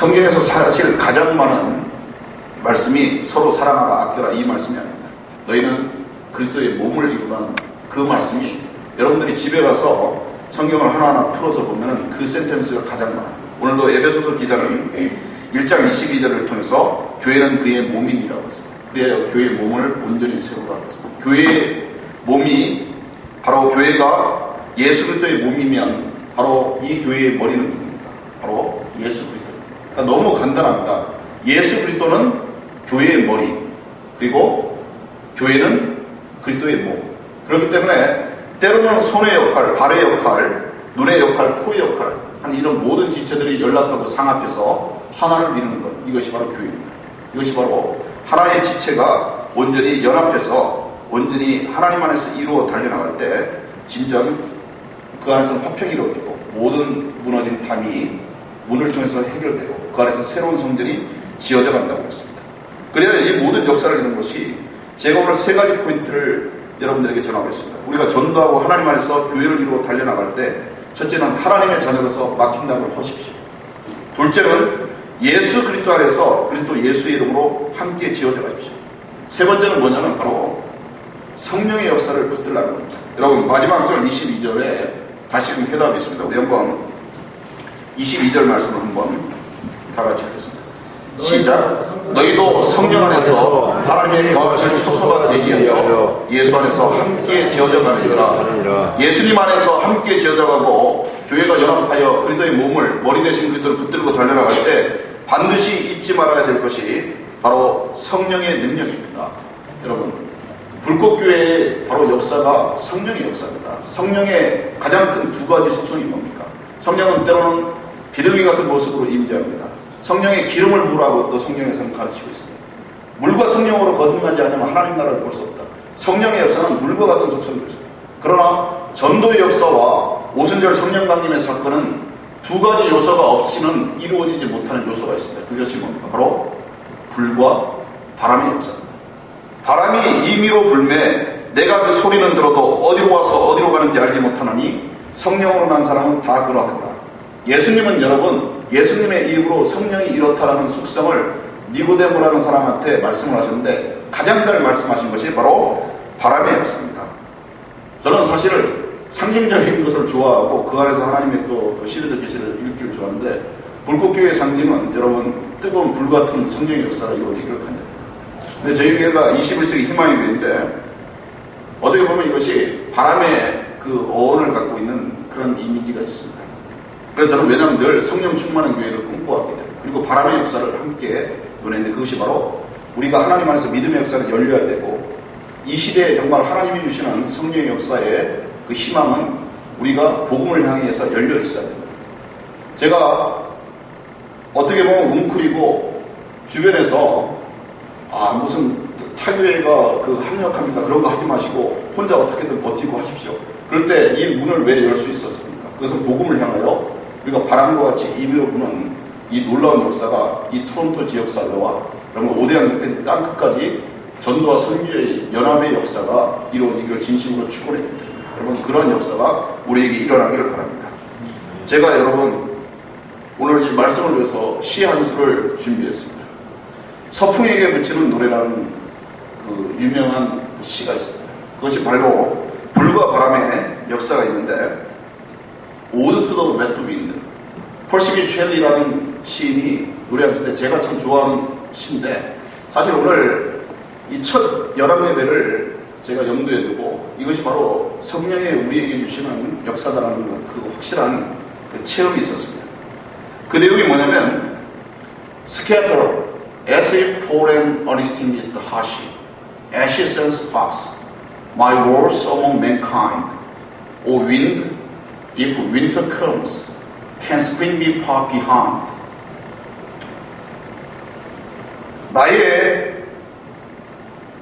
성경에서 사실 가장 많은 말씀이 서로 사랑하라, 아껴라 이 말씀이 아닙니다. 너희는 그리스도의 몸을 이루라는 그 말씀이 여러분들이 집에 가서 성경을 하나하나 풀어서 보면 그 센텐스가 가장 많아요. 오늘도 에베소서 기자는 1장 22절을 통해서 교회는 그의 몸이라고 했습니다. 그래야 교회의 몸을 온전히 세우라고 했습니다. 교회의 몸이 바로 교회가 예수 그리스도의 몸이면 바로 이 교회의 머리는 누굽니까? 바로 예수 그리스도입니다. 그러니까 너무 간단합니다. 예수 그리스도는 교회의 머리, 그리고 교회는 그리스도의 몸. 그렇기 때문에 때로는 손의 역할, 발의 역할, 눈의 역할, 코의 역할 한 이런 모든 지체들이 연락하고 상합해서 하나를 이루는 것, 이것이 바로 교회입니다. 이것이 바로 하나의 지체가 온전히 연합해서 온전히 하나님 안에서 이루어 달려나갈 때 진정 그 안에서는 화평이 이루어지고 모든 무너진 담이 문을 통해서 해결되고 그 안에서 새로운 성전이 지어져 간다고 했습니다. 그래야 이 모든 역사를 이루는 것이 제가 오늘 세 가지 포인트를 여러분들에게 전하겠습니다. 우리가 전도하고 하나님 안에서 교회를 이루어 달려나갈 때 첫째는 하나님의 자녀로서 맡긴다는 걸 하십시오. 둘째는 예수 그리스도 안에서 그리스도 예수의 이름으로 함께 지어져 가십시오. 세 번째는 뭐냐면 바로 성령의 역사를 붙들라는 겁니다. 여러분 마지막 절 22절에 다시금 해답이 있습니다. 우리 한번 22절 말씀을 한번 다 같이 하겠습니다. 시작. 너희도 성령 안에서 하나님의 거하실 초소가 되기 위하여 예수 안에서 함께 지어져 가느니라. 예수님 안에서 함께 지어져 가고 교회가 연합하여 그리스도의 몸을 머리 대신 그리스도를 붙들고 달려나갈 때 반드시 잊지 말아야 될 것이 바로 성령의 능력입니다. 여러분 불꽃교회의 바로 역사가 성령의 역사입니다. 성령의 가장 큰 두 가지 속성이 뭡니까? 성령은 때로는 비둘기 같은 모습으로 임재합니다. 성령의 기름을 부으라고 또 성경에서는 가르치고 있습니다. 물과 성령으로 거듭나지 않으면 하나님 나라를 볼 수 없다. 성령의 역사는 물과 같은 속성이 있습니다. 그러나 전도의 역사와 오순절 성령 강림의 사건은 두 가지 요소가 없이는 이루어지지 못하는 요소가 있습니다. 그것이 뭡니까? 바로 불과 바람의 역사입니다. 바람이 임의로 불매 내가 그 소리는 들어도 어디로 와서 어디로 가는지 알지 못하느니 성령으로 난 사람은 다 그러하더라. 예수님은 여러분 예수님의 입으로 성령이 이렇다라는 속성을 니고데모라는 사람한테 말씀을 하셨는데 가장 잘 말씀하신 것이 바로 바람의 역사입니다. 저는 사실 상징적인 것을 좋아하고 그 안에서 하나님의 또 시대적 계시를 읽기를 좋아하는데 불꽃교회의 상징은 여러분 뜨거운 불 같은 성령의 역사가 이루어지기를 간절합니다. 근데 저희 교회가 21세기 희망의 교회인데 어떻게 보면 이것이 바람의 그 어원을 갖고 있는 그런 이미지가 있습니다. 그래서 저는 왜냐하면 늘 성령 충만한 교회를 꿈꿔왔기 때문에 그리고 바람의 역사를 함께 논했는데 그것이 바로 우리가 하나님 안에서 믿음의 역사를 열려야 되고 이 시대에 정말 하나님이 주시는 성령의 역사의 그 희망은 우리가 복음을 향해서 열려 있어야 됩니다. 제가 어떻게 보면 웅크리고 주변에서 무슨 타교회가 그 합력합니까? 그런 거 하지 마시고 혼자 어떻게든 버티고 하십시오. 그럴 때 이 문을 왜 열 수 있었습니까? 그것은 복음을 향하여 우리가 바람과 같이 임의로 부는 이 놀라운 역사가 이 토론토 지역사회와 그러면 오대양 땅 끝까지 전도와 선교의 연합의 역사가 이루어지기를 진심으로 축원합니다. 여러분 그런 역사가 우리에게 일어나기를 바랍니다. 제가 여러분 오늘 이 말씀을 위해서 시 한 수를 준비했습니다. 서풍에게 붙이는 노래라는 그 유명한 시가 있습니다. 그것이 바로 불과 바람의 역사가 있는데 Ode to the West Wind 폴시비 쉘리라는 시인이 노래하실 때 제가 참 좋아하는 시인데 사실 오늘 이 첫 연합 예배를 제가 염두에 두고 이것이 바로 성령의 우리에게 주시는 역사다라는 그 확실한 그 체험이 있었습니다. 그 내용이 뭐냐면 Scatter as if foreign honesty is the harsh ashes and sparks my words among mankind O wind if winter comes can spring be far behind 나의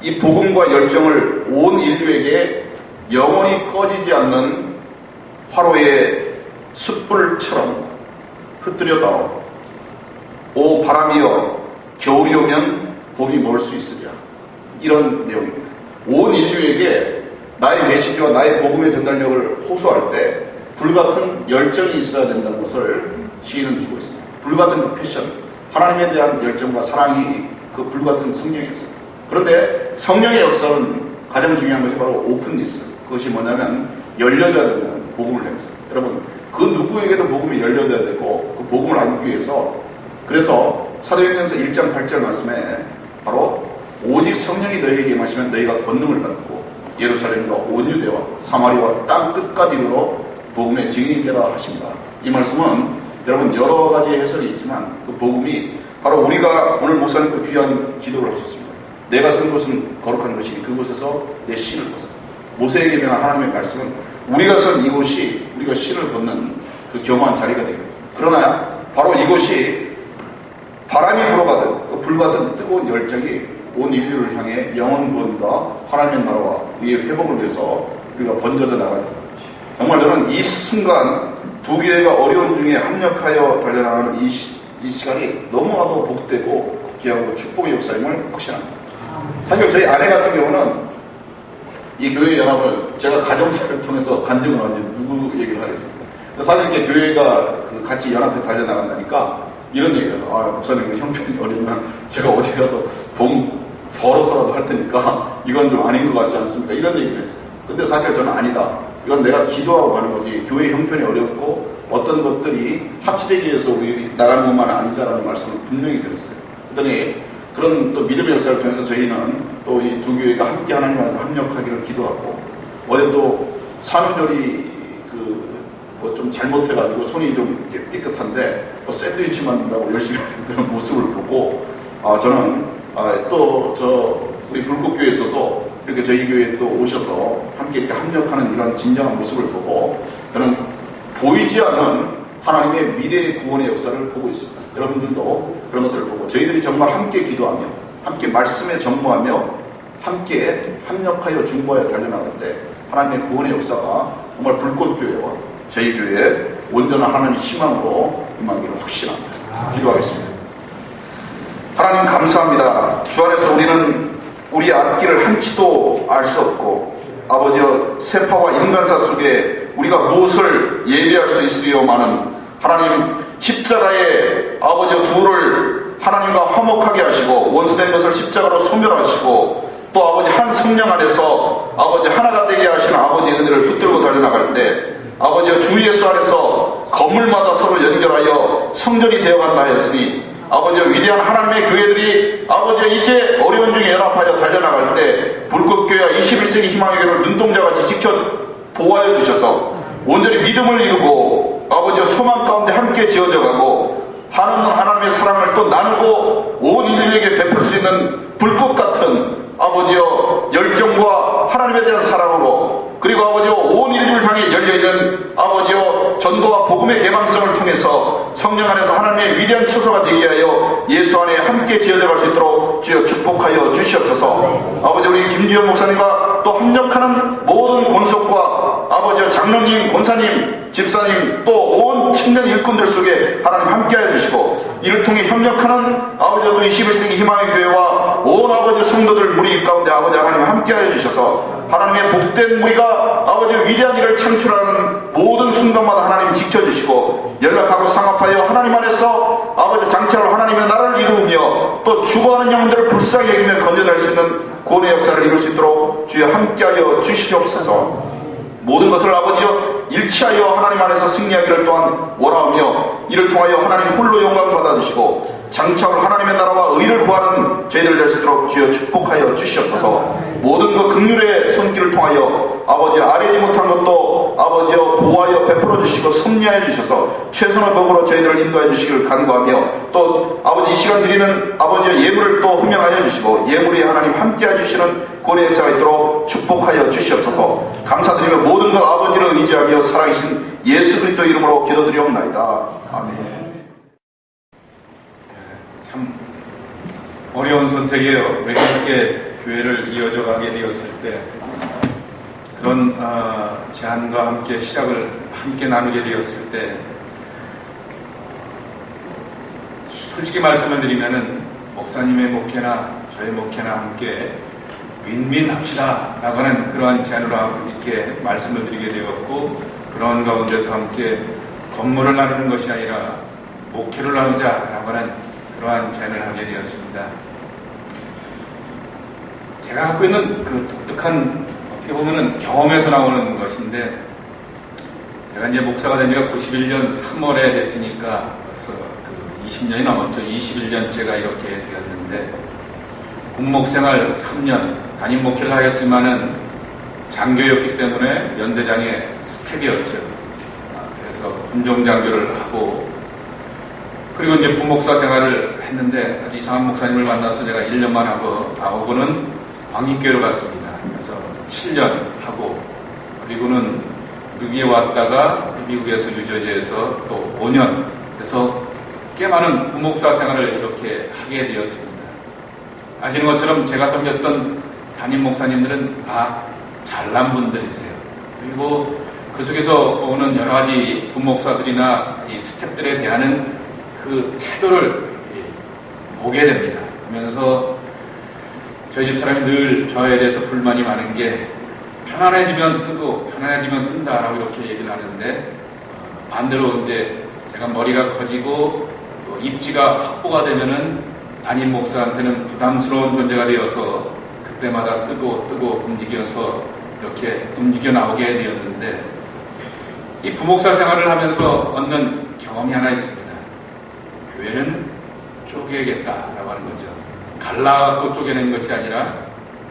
이 복음과 열정을 온 인류에게 영원히 꺼지지 않는 화로의 숯불처럼 흩뜨려다오. 오 바람이여 겨울이 오면 봄이 멀 수 있으랴. 이런 내용입니다. 온 인류에게 나의 메시지와 나의 복음의 전달력을 호소할 때 불같은 열정이 있어야 된다는 것을 시인은 주고 있습니다. 불같은 그 패션. 하나님에 대한 열정과 사랑이 그 불같은 성령이었어요. 그런데 성령의 역사는 가장 중요한 것이 바로 오픈니스. 그것이 뭐냐면 열려져야 되는 복음을 내면서 여러분 그 누구에게도 복음이 열려져야 되고 그 복음을 알기 위해서 그래서 사도행전서 1장 8절 말씀에 바로 오직 성령이 너희에게 임하시면 너희가 권능을 받고 예루살렘과 온 유대와 사마리아와 땅 끝까지 이르러 복음의 증인이 되라 하신다. 이 말씀은 여러분 여러 가지 해설이 있지만 그 복음이 바로 우리가 오늘 목사님도 귀한 기도를 하셨습니다. 내가 선 곳은 거룩한 것이니 그곳에서 내 신을 벗어. 모세에게 명한 하나님의 말씀은 우리가 선 이곳이 우리가 신을 벗는 그 겸허한 자리가 됩니다. 그러나 바로 이곳이 바람이 불어가듯 그 불같은 뜨거운 열정이 온 인류를 향해 영원 구원과 하나님의 나라와 우리의 회복을 위해서 우리가 번져져 나가야 됩니다. 정말 저는 이 순간 두 교회가 어려운 중에 합력하여 달려나가는 이 시간이 너무나도 복되고 귀하고 축복의 역사임을 확신합니다. 사실 저희 아내 같은 경우는 이 교회 연합을 제가 가정사를 통해서 간증을 하지 누구 얘기를 하겠습니다. 사실 이렇게 교회가 같이 연합해 달려나간다니까 이런 얘기를 해서 목사님 형편이 어리면 제가 어디 가서 돈 벌어서라도 할 테니까 이건 좀 아닌 것 같지 않습니까? 이런 얘기를 했어요. 근데 사실 저는 아니다. 이건 내가 기도하고 가는 거지 교회 형편이 어렵고 어떤 것들이 합치되기 위해서 우리 나가는 것만 아니다라는 말씀을 분명히 드렸어요. 그랬더니 그런 또 믿음의 역사를 통해서 저희는 또 이 두 교회가 함께 하나님과 합력하기를 기도하고 어제 또 산후조리 뭐 좀 잘못해가지고 손이 좀 이렇게 삐끗한데 또 샌드위치 만든다고 열심히 하는 그런 모습을 보고 저는 또 우리 불꽃교회에서도 이렇게 저희 교회에 또 오셔서 함께 이렇게 합력하는 이런 진정한 모습을 보고 저는 보이지 않는 하나님의 미래의 구원의 역사를 보고 있습니다. 여러분들도 그런 것들을 보고 저희들이 정말 함께 기도하며 함께 말씀에 전무하며 함께 합력하여 중보하여 달려나갈 때 하나님의 구원의 역사가 정말 불꽃교회와 저희 교회의 온전한 하나님의 희망으로 임하기를 확신합니다. 기도하겠습니다. 하나님 감사합니다. 주 안에서 우리는 우리 앞길을 한치도 알 수 없고 아버지여 세파와 인간사 속에 우리가 무엇을 예비할 수 있으리요마는 하나님 십자가의 아버지여 둘을 하나님과 화목하게 하시고 원수된 것을 십자가로 소멸하시고 또 아버지 한 성령 안에서 아버지 하나가 되게 하시는 아버지의 은혜를 붙들고 달려나갈 때 아버지여 주 예수 안에서 건물마다 서로 연결하여 성전이 되어간다 하였으니 아버지여 위대한 하나님의 교회들이 아버지여 이제 어려운 중에 연합하여 달려나갈 때 불꽃교회와 21세기 희망의 교회를 눈동자같이 지켜 보호하여 주셔서 온전히 믿음을 이루고 아버지여 소망 가운데 함께 지어져 가고 한없는 하나님의 사랑을 또 나누고 온 인류에게 베풀 수 있는 불꽃 같은 아버지여 열정과 하나님에 대한 사랑으로 그리고 아버지여 온 인류를 향해 열려있는 아버지여 전도와 복음의 개방성을 통해서 성령 안에서 하나님의 위대한 처소가 되게 하여 예수 안에 함께 지어져 갈 수 있도록 주여 축복하여 주시옵소서. 아버지 우리 김주현 목사님과 또 합력하는 모든 권속과 아버지여 장로님, 권사님, 집사님 또 온 청년 일꾼들 속에 하나님 함께하여 주시고 이를 통해 협력하는 아버지 또 21세기 희망의 교회와 온 아버지 성도들 무리 가운데 아버지 하나님 함께하여 주셔서 하나님의 복된 무리가 아버지 위대한 일을 창출하는 모든 순간마다 하나님 지켜주시고 연락하고 상합하여 하나님 안에서 아버지 장차로 하나님의 나라를 이루며 또 죽어가는 영혼들을 불쌍히 여기며 건져낼 수 있는 구원의 역사를 이룰 수 있도록 주여 함께하여 주시옵소서. 모든 것을 아버지여 일치하여 하나님 안에서 승리하기를 또한 원하오며 이를 통하여 하나님 홀로 영광 받아주시고 장차로 하나님의 나라와 의를 구하는 저희들 될 수 있도록 주여 축복하여 주시옵소서. 모든 그 긍휼의 손길을 통하여 아버지 아뢰지 못한 것도 아버지여 보호하여 베풀어 주시고 섭리하여 주셔서 최선의 복으로 저희들을 인도해 주시기를 간구하며 또 아버지 이 시간 드리는 아버지의 예물을 또 흠명하여 주시고 예물이 하나님 함께해 주시는 구원의 역사가 있도록 축복하여 주시옵소서. 감사드리며 모든 것 아버지를 의지하며 살아계신 예수 그리스도 이름으로 기도드리옵나이다. 아멘. 참 어려운 선택이에요. 우리 함께 교회를 이어져 가게 되었을 때 그런 제안과 함께 시작을 함께 나누게 되었을 때 솔직히 말씀을 드리면은 목사님의 목회나 저의 목회나 함께 윈윈합시다 라고 하는 그러한 제안으로 이렇게 말씀을 드리게 되었고 그런 가운데서 함께 건물을 나누는 것이 아니라 목회를 나누자 라고 하는 그러한 제안을 하게 되었습니다. 제가 갖고 있는 그 독특한 어떻게 보면은 경험에서 나오는 것인데, 제가 이제 목사가 된 지가 91년 3월에 됐으니까 벌써 그 20년이 넘었죠. 21년째가 이렇게 되었는데, 군목생활 3년 담임 목회를 하였지만은 장교였기 때문에 연대장의 스텝이었죠. 그래서 군종장교를 하고, 그리고 이제 부목사 생활을 했는데 아주 이상한 목사님을 만나서 제가 1년만 하고 나오고는 광인교회로 갔습니다. 그래서 7년 하고, 그리고는 미국에 왔다가 미국에서 뉴저지에서 또 5년, 그래서 꽤 많은 부목사 생활을 이렇게 하게 되었습니다. 아시는 것처럼 제가 섬겼던 담임 목사님들은 다 잘난 분들이세요. 그리고 그 속에서 오는 여러 가지 부목사들이나 이 스태프들에 대한 그 태도를 보게 됩니다. 그러면서 저희 집 사람이 늘 저에 대해서 불만이 많은 게, 편안해지면 뜨고 편안해지면 뜬다라고 이렇게 얘기를 하는데, 반대로 이제 제가 머리가 커지고 또 입지가 확보가 되면은 담임 목사한테는 부담스러운 존재가 되어서 그때마다 뜨고 움직여서 이렇게 움직여 나오게 되었는데, 이 부목사 생활을 하면서 얻는 경험이 하나 있습니다. 교회는 쪼개야겠다라고 하는 거죠. 갈라갖고 쪼개는 것이 아니라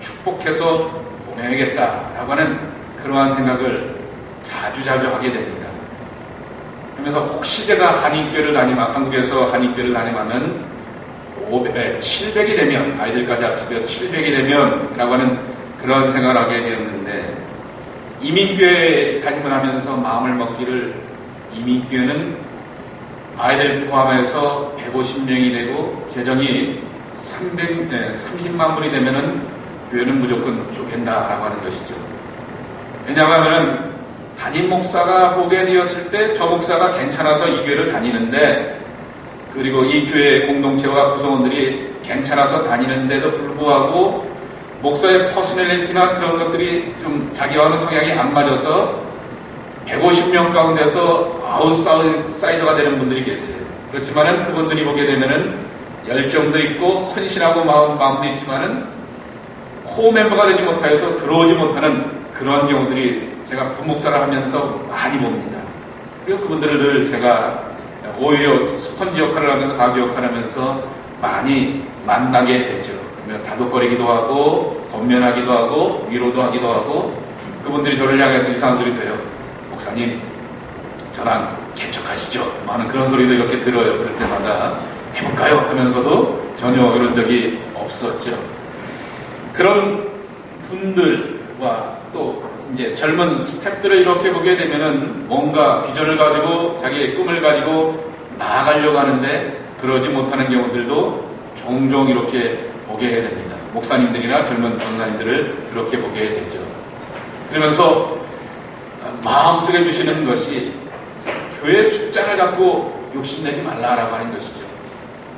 축복해서 보내야겠다라고 하는 그러한 생각을 자주 하게 됩니다. 그러면서 혹시 제가 한국에서 한인교회를 다니면 700이 되면, 아이들까지 합치면 700이 되면 라고 하는 그런 생각을 하게 되었는데, 이민교회 다니고 나면서 마음을 먹기를, 이민교회는 아이들 포함해서 150명이 되고 재정이 30만 불이 되면은 교회는 무조건 쪼갠다라고 하는 것이죠. 왜냐하면 담임 목사가 보게 되었을 때 저 목사가 괜찮아서 이 교회를 다니는데, 그리고 이 교회 공동체와 구성원들이 괜찮아서 다니는데도 불구하고 목사의 퍼스널리티나 그런 것들이 좀 자기와는 성향이 안 맞아서 150명 가운데서 아웃사이더가 되는 분들이 계세요. 그렇지만은 그분들이 보게 되면은 열정도 있고 헌신하고 마음도 있지만은 코어 멤버가 되지 못하여서 들어오지 못하는 그런 경우들이 제가 부목사를 하면서 많이 봅니다. 그리고 그분들을 늘 제가 오히려 스펀지 역할을 하면서 가교 역할을 하면서 많이 만나게 되죠. 다독거리기도 하고 권면하기도 하고 위로도 하기도 하고, 그분들이 저를 향해서 이상한 소리도 해요. 목사님, 저랑 개척하시죠? 하는 그런 소리도 이렇게 들어요. 그럴 때마다 해볼까요? 하면서도 전혀 이런 적이 없었죠. 그런 분들과 또 이제 젊은 스태프들을 이렇게 보게 되면은 뭔가 비전을 가지고 자기의 꿈을 가지고 나아가려고 하는데 그러지 못하는 경우들도 종종 이렇게 보게 됩니다. 목사님들이나 젊은 전사님들을 그렇게 보게 되죠. 그러면서 마음속에 주시는 것이 교회 숫자를 갖고 욕심내지 말라라고 하는 것이죠.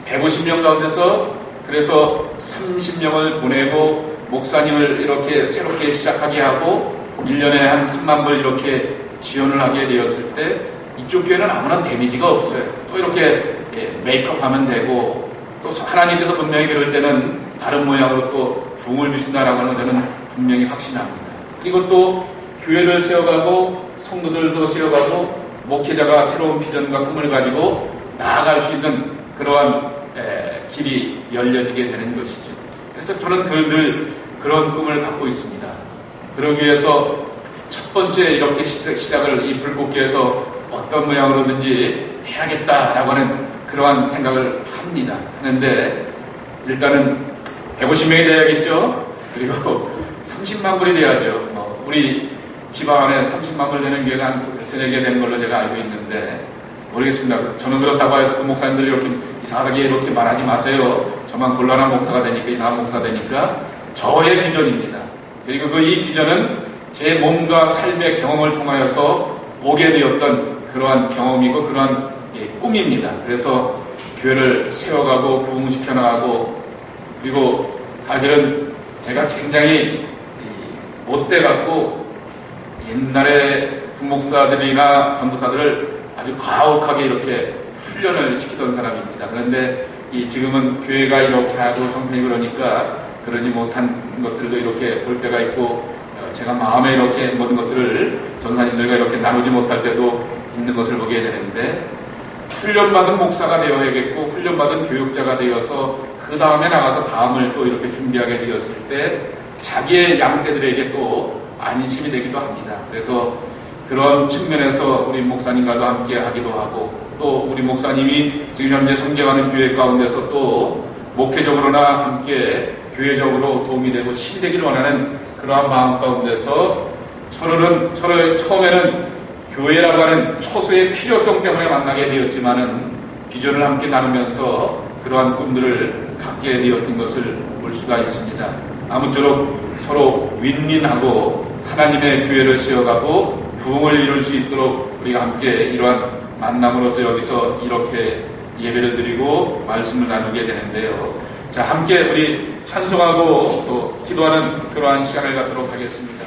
150명 가운데서 그래서 30명을 보내고 목사님을 이렇게 새롭게 시작하게 하고 1년에 한 3만 불 이렇게 지원을 하게 되었을 때 이쪽 교회는 아무런 데미지가 없어요. 또 이렇게 메이크업하면 되고, 또 하나님께서 분명히 그럴 때는 다른 모양으로 또 부흥을 주신다라고 하는 건 저는 분명히 확신합니다. 그리고 또 교회를 세워가고 성도들도 세워가고 목회자가 새로운 비전과 꿈을 가지고 나아갈 수 있는 그러한 길이 열려지게 되는 것이죠. 그래서 저는 늘 그런 꿈을 갖고 있습니다. 그러기 위해서 첫 번째 이렇게 시작을 이 불꽃교에서 어떤 모양으로든지 해야겠다라고 하는 그러한 생각을 합니다. 하는데 일단은 150명이 돼야겠죠. 그리고 30만 불이 돼야죠. 우리 지방 안에 30만 불 되는 교회가 한 3-4개 되는 걸로 제가 알고 있는데 모르겠습니다. 저는 그렇다고 해서 그 목사님들이 이렇게 이상하게 이렇게 말하지 마세요. 저만 곤란한 목사가 되니까, 이상한 목사 되니까. 저의 비전입니다. 그리고 이 비전은 제 몸과 삶의 경험을 통하여서 오게 되었던 그러한 경험이고 그러한 꿈입니다. 그래서 교회를 세워가고 부흥시켜 나가고, 그리고 사실은 제가 굉장히 못돼갖고 옛날에 부목사들이나 전도사들을 아주 가혹하게 이렇게 훈련을 시키던 사람입니다. 그런데 지금은 교회가 이렇게 하고 형편이 그러니까 그러지 못한 것들도 이렇게 볼 때가 있고 제가 마음에 이렇게 모든 것들을 전사님들과 이렇게 나누지 못할 때도 있는 것을 보게 되는데 훈련받은 목사가 되어야겠고 훈련받은 교육자가 되어서 그 다음에 나가서 다음을 또 이렇게 준비하게 되었을 때 자기의 양떼들에게 또 안심이 되기도 합니다. 그래서 그런 측면에서 우리 목사님과도 함께 하기도 하고 또 우리 목사님이 지금 현재 섬겨가는 교회 가운데서 또 목회적으로나 함께 교회적으로 도움이 되고 힘이 되기를 원하는 그러한 마음 가운데서 서로는 처음에는 교회라고 하는 초소의 필요성 때문에 만나게 되었지만은 비전을 함께 나누면서 그러한 꿈들을 갖게 되었던 것을 볼 수가 있습니다. 아무쪼록 서로 윈윈하고 하나님의 교회를 세워가고 부흥을 이룰 수 있도록 우리가 함께 이러한 만남으로서 여기서 이렇게 예배를 드리고 말씀을 나누게 되는데요. 자, 함께 우리 찬송하고 또 기도하는 그러한 시간을 갖도록 하겠습니다.